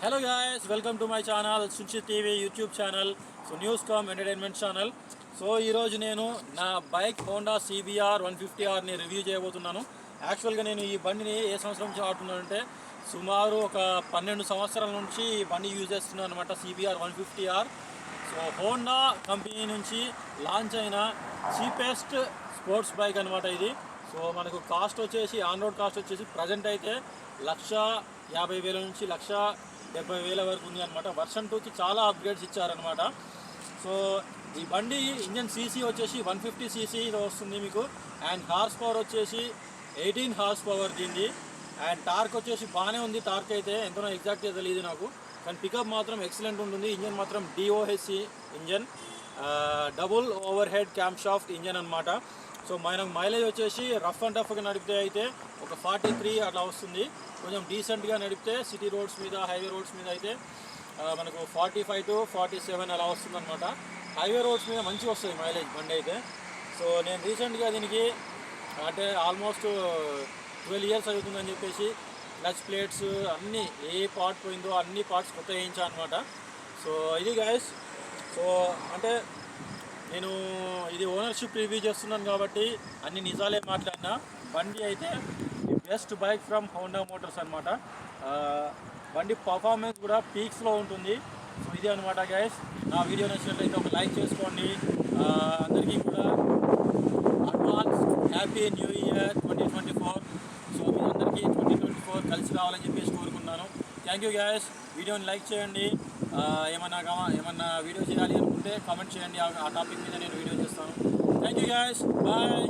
Hello guys, welcome to my channel Sunchit TV YouTube channel. So Newscom Entertainment channel. So ఈరోజు నేను నా bike Honda CBR 150Rని review చేయబోతున్నాను. యాక్చువల్గా నేను ఈ బండిని ఏ సంవత్సరం నుంచి ఆడుతున్నానంటే సుమారు ఒక 12 సంవత్సరాల నుంచి ఈ బండి యూజ్ చేస్తున్నాను అనమాట. CBR 150R. So Honda company నుంచి లాంచ్ అయిన చీపెస్ట్ స్పోర్ట్స్ బైక్ అనమాట ఇది. సో మనకు కాస్ట్ వచ్చేసి ఆన్ రోడ్ కాస్ట్ వచ్చేసి ప్రజెంట్ అయితే 1,50,000 నుంచి 1,70,000 వరకు ఉంది అనమాట. వర్షన్ 2కి చాలా అప్గ్రేడ్స్ ఇచ్చారనమాట. సో ఈ బండి ఇంజన్ సీసీ వచ్చేసి 150 cc వస్తుంది మీకు. అండ్ హార్స్ పవర్ వచ్చేసి 18 హార్స్ పవర్ దీన్ని. అండ్ టార్క్ వచ్చేసి బాగానే ఉంది. టార్క్ అయితే ఎంతనో ఎగ్జాక్ట్గా తెలియదు నాకు, కానీ పికప్ మాత్రం ఎక్సలెంట్ ఉంటుంది. ఇంజన్ మాత్రం DOHC engine, double over head cam shaft engine అనమాట. సో మనకు మైలేజ్ వచ్చేసి రఫ్ అండ్ టఫ్గా నడిపితే అయితే ఒక 43 అట్లా వస్తుంది. కొంచెం డీసెంట్గా నడిపితే సిటీ రోడ్స్ మీద, హైవే రోడ్స్ మీద అయితే మనకు 45 to 47 అలా వస్తుంది అనమాట. హైవే రోడ్స్ మీద మంచిగా వస్తుంది మైలేజ్ బండి అయితే. సో నేను రీసెంట్గా దీనికి అంటే ఆల్మోస్ట్ 12 years అవుతుందని చెప్పేసి క్లచ్ ప్లేట్స్ అన్నీ ఏ పార్ట్ పోయిందో అన్ని పార్ట్స్ కొత్త వేయించాను అనమాట. సో ఇది గైస్. సో అంటే నేను ఇది ఓనర్షిప్ రివ్యూ చేస్తున్నాను కాబట్టి అన్ని నిజాలే మాట్లాడినా. బండి అయితే best bike from Honda Motors అనమాట. బండి పర్ఫార్మెన్స్ కూడా పీక్స్లో ఉంటుంది. సో ఇది అనమాట గైస్. నా వీడియో నచ్చినట్లయితే ఒక లైక్ చేసుకోండి. అందరికీ కూడా advance happy new year 2024. So మీ అందరికీ 2024 కలిసి రావాలని చెప్పేసి కోరుకున్నాను. Thank you guys. వీడియోని లైక్ చేయండి. ఏమన్నా వీడియో చేయాలి అనుకుంటే కామెంట్ చేయండి. ఆ టాపిక్ మీద నేను వీడియో చేస్తాను. Thank you guys. బాయ్.